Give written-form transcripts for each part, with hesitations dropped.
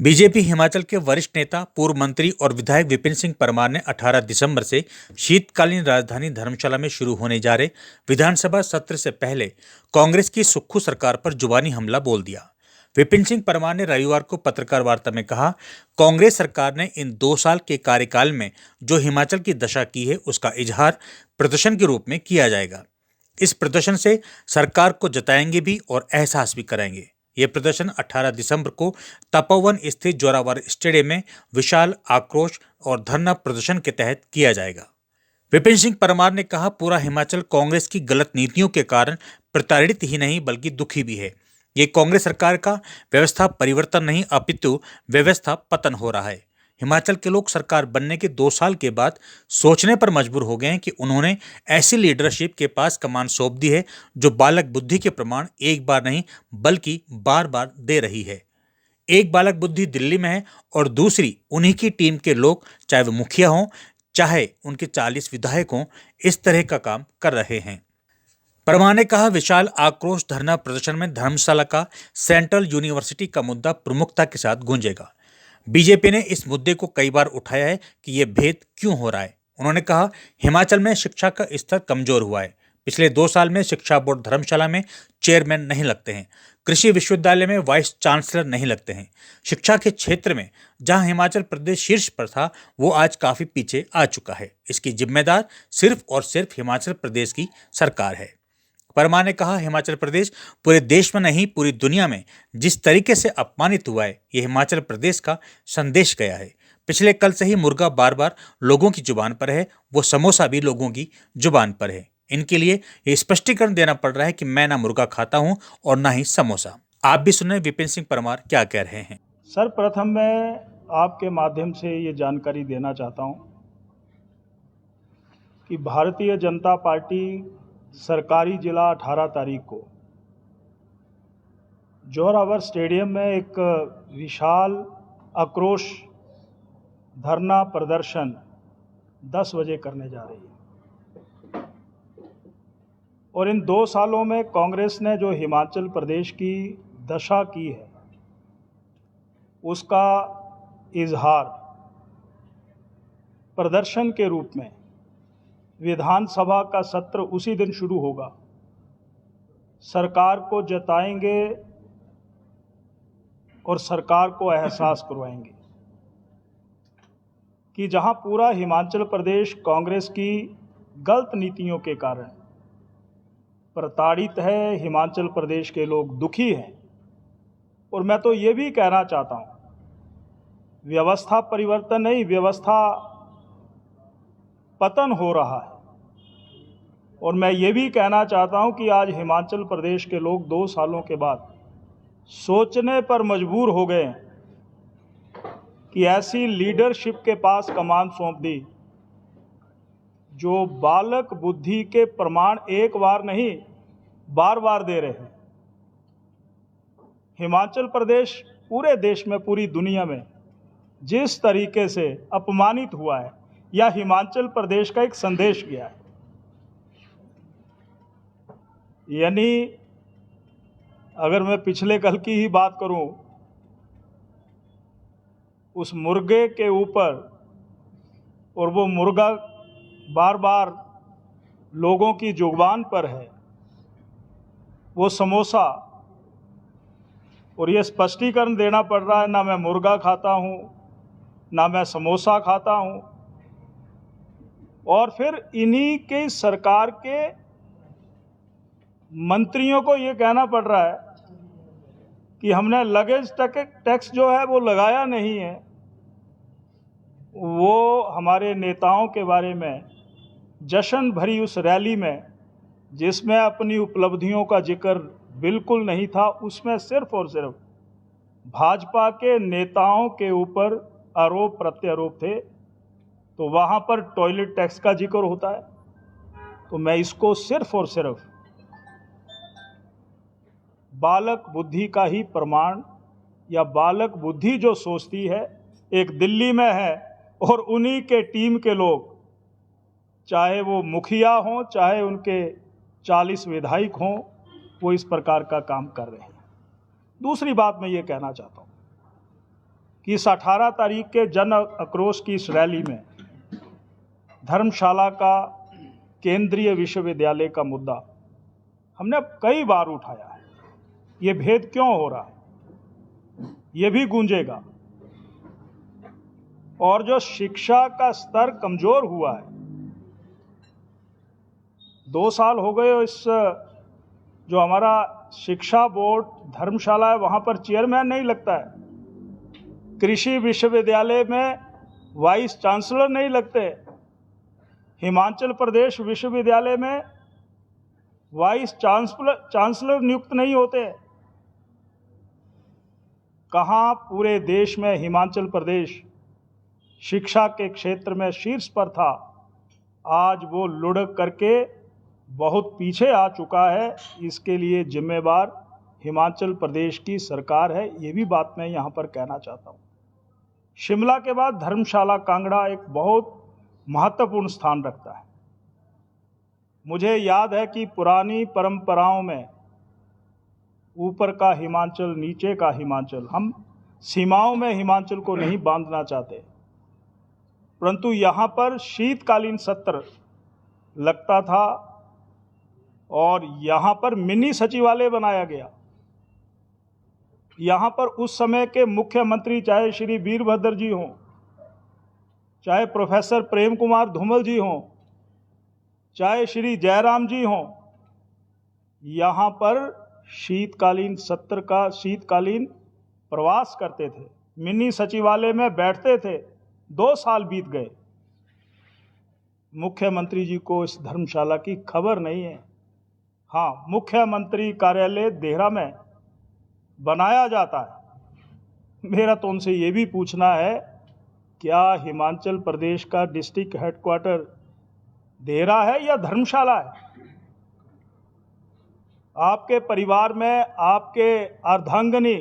BJP Himachal के वरिष्ठ नेता, पूर्व मंत्री और विधायक विपिन सिंह परमार ने 18 दिसंबर से शीतकालीन राजधानी धर्मशाला में शुरू होने जा रहे विधानसभा सत्र से पहले कांग्रेस की सुक्खू सरकार पर जुबानी हमला बोल दिया। विपिन सिंह परमार ने रविवार को पत्रकार वार्ता में कहा, कांग्रेस सरकार ने इन 2 साल के कार्यकाल में जो हिमाचल की दशा की है उसका इजहार प्रदर्शन के रूप में किया जाएगा। इस प्रदर्शन से सरकार को जताएंगे भी और एहसास भी कराएंगे। ये प्रदर्शन 18 दिसंबर को तपोवन स्थित जोरावर स्टेडियम में विशाल आक्रोश और धरना प्रदर्शन के तहत किया जाएगा। विपिन सिंह परमार ने कहा, पूरा हिमाचल कांग्रेस की गलत नीतियों के कारण प्रताड़ित ही नहीं बल्कि दुखी भी है। ये कांग्रेस सरकार का व्यवस्था परिवर्तन नहीं अपितु व्यवस्था पतन हो रहा है। हिमाचल के लोग सरकार बनने के 2 साल के बाद सोचने पर मजबूर हो गए हैं कि उन्होंने ऐसी लीडरशिप के पास कमान सौंप दी है जो बालक बुद्धि के प्रमाण एक बार नहीं बल्कि बार बार दे रही है। एक बालक बुद्धि दिल्ली में है और दूसरी उन्हीं की टीम के लोग, चाहे वो मुखिया हों चाहे उनके 40 विधायक हों, इस तरह का काम कर रहे हैं। परमार ने कहा, विशाल आक्रोश धरना प्रदर्शन में धर्मशाला का सेंट्रल यूनिवर्सिटी का मुद्दा प्रमुखता के साथ गूंजेगा। बीजेपी ने इस मुद्दे को कई बार उठाया है कि यह भेद क्यों हो रहा है। उन्होंने कहा, हिमाचल में शिक्षा का स्तर कमजोर हुआ है। पिछले 2 साल में शिक्षा बोर्ड धर्मशाला में चेयरमैन नहीं लगते हैं, कृषि विश्वविद्यालय में वाइस चांसलर नहीं लगते हैं। शिक्षा के क्षेत्र में जहां हिमाचल प्रदेश शीर्ष पर था, वो आज काफी पीछे आ चुका है। इसकी जिम्मेदार सिर्फ और सिर्फ हिमाचल प्रदेश की सरकार है। परमार ने कहा, हिमाचल प्रदेश पूरे देश में नहीं पूरी दुनिया में जिस तरीके से अपमानित हुआ है, यह हिमाचल प्रदेश का संदेश गया है। पिछले कल से ही मुर्गा बार बार लोगों की जुबान पर है, वो समोसा भी लोगों की जुबान पर है। इनके लिए ये स्पष्टीकरण देना पड़ रहा है कि मैं ना मुर्गा खाता हूं और ना ही समोसा। आप भी सुने विपिन सिंह परमार क्या कह रहे हैं। सर, प्रथम मैं आपके माध्यम से ये जानकारी देना चाहता हूं कि भारतीय जनता पार्टी सरकारी जिला 18 तारीख को जोरावर स्टेडियम में एक विशाल आक्रोश धरना प्रदर्शन 10 बजे करने जा रही है। और इन 2 सालों में कांग्रेस ने जो हिमाचल प्रदेश की दशा की है उसका इजहार प्रदर्शन के रूप में विधानसभा का सत्र उसी दिन शुरू होगा, सरकार को जताएंगे और सरकार को एहसास करवाएंगे कि जहां पूरा हिमाचल प्रदेश कांग्रेस की गलत नीतियों के कारण प्रताड़ित है, हिमाचल प्रदेश के लोग दुखी हैं। और मैं तो ये भी कहना चाहता हूं, व्यवस्था परिवर्तन नहीं, व्यवस्था पतन हो रहा है। और मैं ये भी कहना चाहता हूं कि आज हिमाचल प्रदेश के लोग 2 सालों के बाद सोचने पर मजबूर हो गए हैं कि ऐसी लीडरशिप के पास कमान सौंप दी जो बालक बुद्धि के प्रमाण एक बार नहीं बार बार दे रहे हैं। हिमाचल प्रदेश पूरे देश में, पूरी दुनिया में जिस तरीके से अपमानित हुआ है, या हिमाचल प्रदेश का एक संदेश गया है। यानी अगर मैं पिछले कल की ही बात करूं, उस मुर्गे के ऊपर, और वो मुर्गा बार बार लोगों की जुबान पर है, वो समोसा, और ये स्पष्टीकरण देना पड़ रहा है, ना मैं मुर्गा खाता हूं ना मैं समोसा खाता हूं। और फिर इन्हीं के सरकार के मंत्रियों को ये कहना पड़ रहा है कि हमने लगेज टैक्स जो है वो लगाया नहीं है। वो हमारे नेताओं के बारे में जश्न भरी उस रैली में, जिसमें अपनी उपलब्धियों का जिक्र बिल्कुल नहीं था, उसमें सिर्फ और सिर्फ भाजपा के नेताओं के ऊपर आरोप प्रत्यारोप थे, तो वहाँ पर टॉयलेट टैक्स का जिक्र होता है। तो मैं इसको सिर्फ और सिर्फ बालक बुद्धि का ही प्रमाण, या बालक बुद्धि जो सोचती है, एक दिल्ली में है और उन्हीं के टीम के लोग, चाहे वो मुखिया हों चाहे उनके 40 विधायक हों, वो इस प्रकार का काम कर रहे हैं। दूसरी बात मैं ये कहना चाहता हूँ, इस 18 तारीख के जन आक्रोश की इस रैली में धर्मशाला का केंद्रीय विश्वविद्यालय का मुद्दा हमने अब कई बार उठाया है। ये भेद क्यों हो रहा है, ये भी गूंजेगा। और जो शिक्षा का स्तर कमजोर हुआ है, 2 साल हो गए इस जो हमारा शिक्षा बोर्ड धर्मशाला है वहाँ पर चेयरमैन नहीं लगता है। कृषि विश्वविद्यालय में वाइस चांसलर नहीं लगते। हिमाचल प्रदेश विश्वविद्यालय में वाइस चांसलर नियुक्त नहीं होते। कहाँ पूरे देश में हिमाचल प्रदेश शिक्षा के क्षेत्र में शीर्ष पर था, आज वो लुढ़क करके बहुत पीछे आ चुका है। इसके लिए जिम्मेवार हिमाचल प्रदेश की सरकार है, ये भी बात मैं यहाँ पर कहना चाहता हूँ। शिमला के बाद धर्मशाला कांगड़ा एक बहुत महत्वपूर्ण स्थान रखता है। मुझे याद है कि पुरानी परंपराओं में ऊपर का हिमाचल, नीचे का हिमाचल, हम सीमाओं में हिमाचल को नहीं बांधना चाहते, परंतु यहाँ पर शीतकालीन सत्र लगता था और यहाँ पर मिनी सचिवालय बनाया गया। यहाँ पर उस समय के मुख्यमंत्री चाहे श्री वीरभद्र जी हों, चाहे प्रोफेसर प्रेम कुमार धूमल जी हों, चाहे श्री जयराम जी हों, यहाँ पर शीतकालीन सत्र का शीतकालीन प्रवास करते थे, मिनी सचिवालय में बैठते थे। 2 साल बीत गए, मुख्यमंत्री जी को इस धर्मशाला की खबर नहीं है। हाँ, मुख्यमंत्री कार्यालय देहरा में बनाया जाता है। मेरा तो उनसे ये भी पूछना है, क्या हिमाचल प्रदेश का डिस्ट्रिक्ट हेडक्वार्टर देहरा है या धर्मशाला है? आपके परिवार में आपके अर्धांगिनी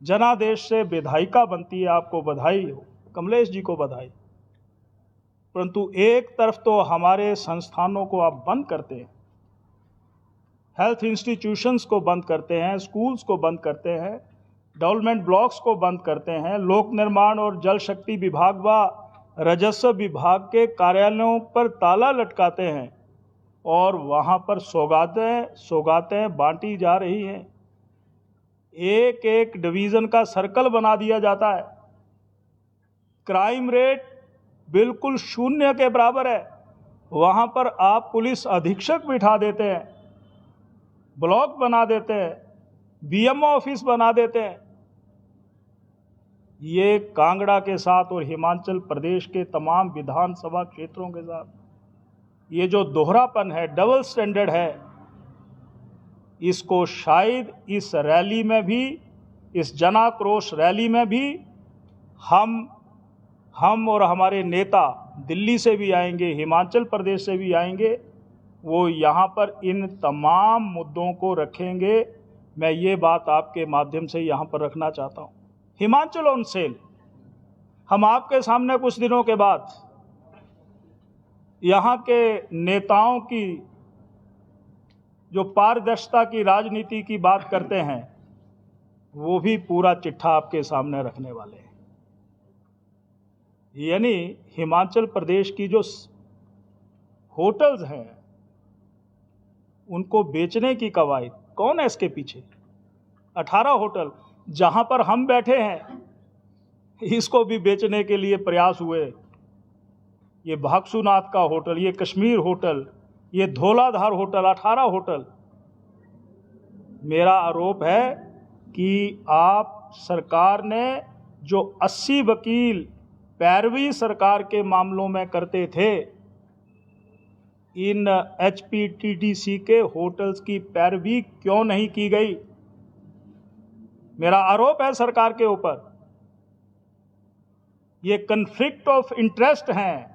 जनादेश से विधायिका बनती है, आपको बधाई हो, कमलेश जी को बधाई। परंतु एक तरफ तो हमारे संस्थानों को आप बंद करते हैं, हेल्थ इंस्टीट्यूशंस को बंद करते हैं, स्कूल्स को बंद करते हैं, डेवलपमेंट ब्लॉक्स को बंद करते हैं, लोक निर्माण और जल शक्ति विभाग व राजस्व विभाग के कार्यालयों पर ताला लटकाते हैं और वहाँ पर सौगातें बांटी जा रही हैं। एक एक डिवीज़न का सर्कल बना दिया जाता है। क्राइम रेट बिल्कुल शून्य के बराबर है। वहाँ पर आप पुलिस अधीक्षक बिठा देते हैं, ब्लॉक बना देते हैं, बीएमओ ऑफिस बना देते हैं। ये कांगड़ा के साथ और हिमाचल प्रदेश के तमाम विधानसभा क्षेत्रों के साथ ये जो दोहरापन है, डबल स्टैंडर्ड है, इसको शायद इस रैली में भी, इस जनाक्रोश रैली में भी हम और हमारे नेता दिल्ली से भी आएंगे, हिमाचल प्रदेश से भी आएंगे, वो यहाँ पर इन तमाम मुद्दों को रखेंगे। मैं ये बात आपके माध्यम से यहाँ पर रखना चाहता हूँ। हिमाचल ऑन सेल, हम आपके सामने कुछ दिनों के बाद यहाँ के नेताओं की जो पारदर्शिता की राजनीति की बात करते हैं, वो भी पूरा चिट्ठा आपके सामने रखने वाले हैं। यानी हिमाचल प्रदेश की जो होटल्स हैं उनको बेचने की कवायद, कौन है इसके पीछे? 18 होटल जहां पर हम बैठे हैं, इसको भी बेचने के लिए प्रयास हुए। ये भागसूनाथ का होटल, ये कश्मीर होटल, ये धौलाधार होटल, 18 होटल। मेरा आरोप है कि आप सरकार ने जो 80 वकील पैरवी सरकार के मामलों में करते थे, इन HPTDC के होटल्स की पैरवी क्यों नहीं की गई? मेरा आरोप है सरकार के ऊपर। ये कन्फ्लिक्ट ऑफ इंटरेस्ट हैं,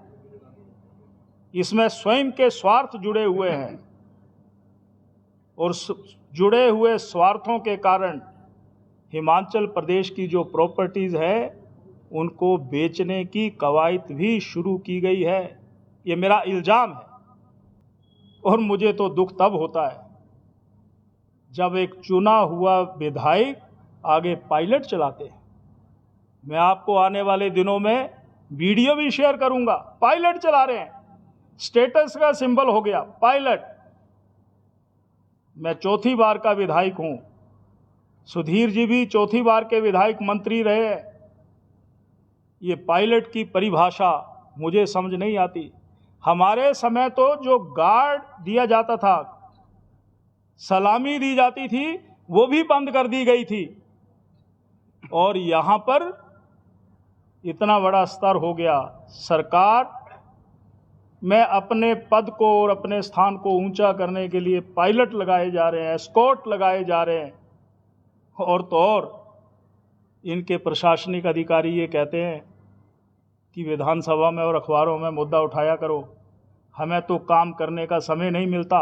इसमें स्वयं के स्वार्थ जुड़े हुए हैं और जुड़े हुए स्वार्थों के कारण हिमाचल प्रदेश की जो प्रॉपर्टीज़ है उनको बेचने की कवायद भी शुरू की गई है। ये मेरा इल्ज़ाम है। और मुझे तो दुख तब होता है जब एक चुना हुआ विधायक आगे पायलट चलाते हैं। मैं आपको आने वाले दिनों में वीडियो भी शेयर करूंगा। पायलट चला रहे हैं, स्टेटस का सिंबल हो गया पायलट। मैं चौथी बार का विधायक हूं, सुधीर जी भी चौथी बार के विधायक मंत्री रहे। ये पायलट की परिभाषा मुझे समझ नहीं आती। हमारे समय तो जो गार्ड दिया जाता था, सलामी दी जाती थी, वो भी बंद कर दी गई थी। और यहां पर इतना बड़ा स्तर हो गया। सरकार में अपने पद को और अपने स्थान को ऊंचा करने के लिए पायलट लगाए जा रहे हैं, एस्कॉर्ट लगाए जा रहे हैं। और तो और इनके प्रशासनिक अधिकारी ये कहते हैं कि विधानसभा में और अखबारों में मुद्दा उठाया करो, हमें तो काम करने का समय नहीं मिलता।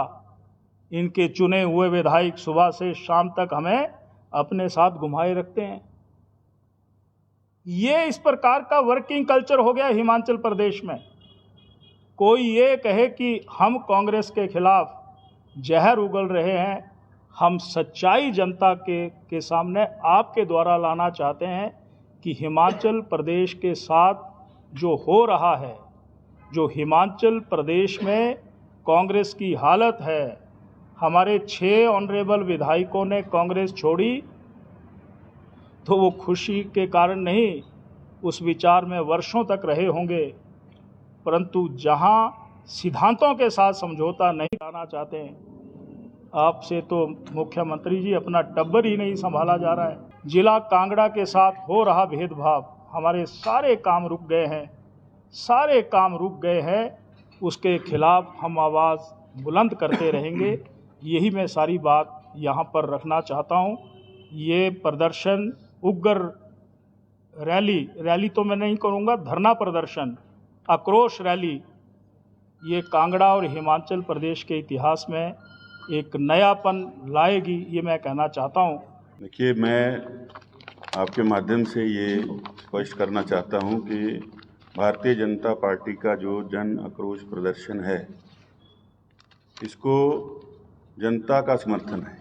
इनके चुने हुए विधायक सुबह से शाम तक हमें अपने साथ घुमाए रखते हैं। ये इस प्रकार का वर्किंग कल्चर हो गया हिमाचल प्रदेश में। कोई ये कहे कि हम कांग्रेस के खिलाफ जहर उगल रहे हैं, हम सच्चाई जनता के सामने आपके द्वारा लाना चाहते हैं कि हिमाचल प्रदेश के साथ जो हो रहा है, जो हिमाचल प्रदेश में कांग्रेस की हालत है, हमारे 6 ऑनरेबल विधायकों ने कांग्रेस छोड़ी तो वो खुशी के कारण नहीं, उस विचार में वर्षों तक रहे होंगे, परंतु जहां सिद्धांतों के साथ समझौता नहीं करना चाहते हैं, आपसे तो मुख्यमंत्री जी अपना टब्बर ही नहीं संभाला जा रहा है। जिला कांगड़ा के साथ हो रहा भेदभाव, हमारे सारे काम रुक गए हैं, सारे काम रुक गए हैं। उसके खिलाफ हम आवाज़ बुलंद करते रहेंगे। यही मैं सारी बात यहाँ पर रखना चाहता हूँ। ये प्रदर्शन उग्र रैली तो मैं नहीं करूँगा, धरना प्रदर्शन, आक्रोश रैली, ये कांगड़ा और हिमाचल प्रदेश के इतिहास में एक नयापन लाएगी, ये मैं कहना चाहता हूँ। देखिए, मैं आपके माध्यम से ये स्पष्ट करना चाहता हूँ कि भारतीय जनता पार्टी का जो जन आक्रोश प्रदर्शन है, इसको जनता का समर्थन है।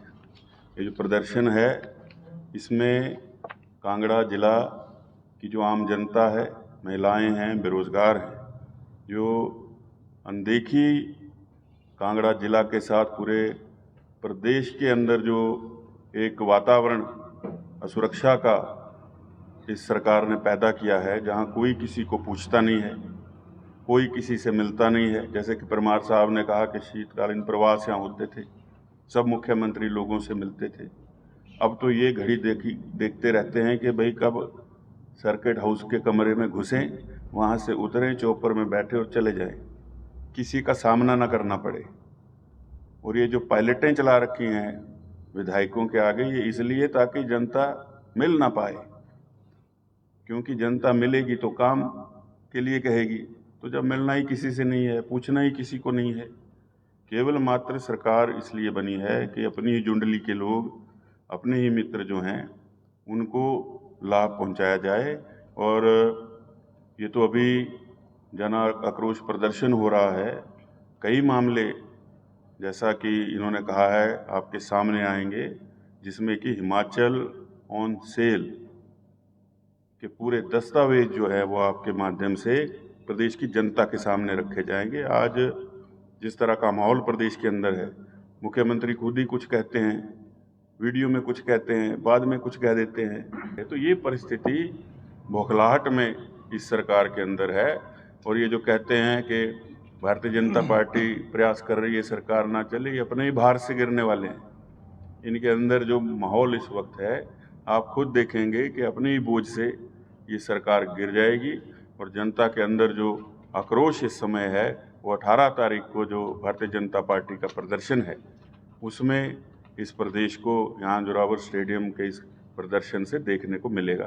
ये जो प्रदर्शन है, इसमें कांगड़ा जिला की जो आम जनता है, महिलाएं हैं, बेरोजगार हैं, जो अनदेखी कांगड़ा जिला के साथ पूरे प्रदेश के अंदर जो एक वातावरण असुरक्षा का इस सरकार ने पैदा किया है, जहां कोई किसी को पूछता नहीं है, कोई किसी से मिलता नहीं है। जैसे कि परमार साहब ने कहा कि शीतकालीन प्रवास यहाँ होते थे, सब मुख्यमंत्री लोगों से मिलते थे। अब तो ये घड़ी देखते रहते हैं कि भाई कब सर्किट हाउस के कमरे में घुसें, वहाँ से उतरें, चौपर में बैठे और चले जाएं, किसी का सामना ना करना पड़े। और ये जो पायलटें चला रखी हैं विधायकों के आगे, ये इसलिए ताकि जनता मिल ना पाए, क्योंकि जनता मिलेगी तो काम के लिए कहेगी। तो जब मिलना ही किसी से नहीं है, पूछना ही किसी को नहीं है, केवल मात्र सरकार इसलिए बनी है कि अपनी ही जुंडली के लोग, अपने ही मित्र जो हैं, उनको लाभ पहुंचाया जाए। और ये तो अभी जन आक्रोश प्रदर्शन हो रहा है, कई मामले जैसा कि इन्होंने कहा है आपके सामने आएंगे, जिसमें कि हिमाचल ऑन सेल के पूरे दस्तावेज जो है वो आपके माध्यम से प्रदेश की जनता के सामने रखे जाएंगे। आज जिस तरह का माहौल प्रदेश के अंदर है, मुख्यमंत्री खुद ही कुछ कहते हैं, वीडियो में कुछ कहते हैं, बाद में कुछ कह देते हैं। तो ये परिस्थिति बौखलाहट में इस सरकार के अंदर है। और ये जो कहते हैं कि भारतीय जनता पार्टी प्रयास कर रही है सरकार ना चले, ये अपने ही भार से गिरने वाले हैं। इनके अंदर जो माहौल इस वक्त है, आप खुद देखेंगे कि अपने ही बोझ से ये सरकार गिर जाएगी। और जनता के अंदर जो आक्रोश इस समय है, वो 18 तारीख को जो भारतीय जनता पार्टी का प्रदर्शन है, उसमें इस प्रदेश को यहाँ जोरावर स्टेडियम के इस प्रदर्शन से देखने को मिलेगा।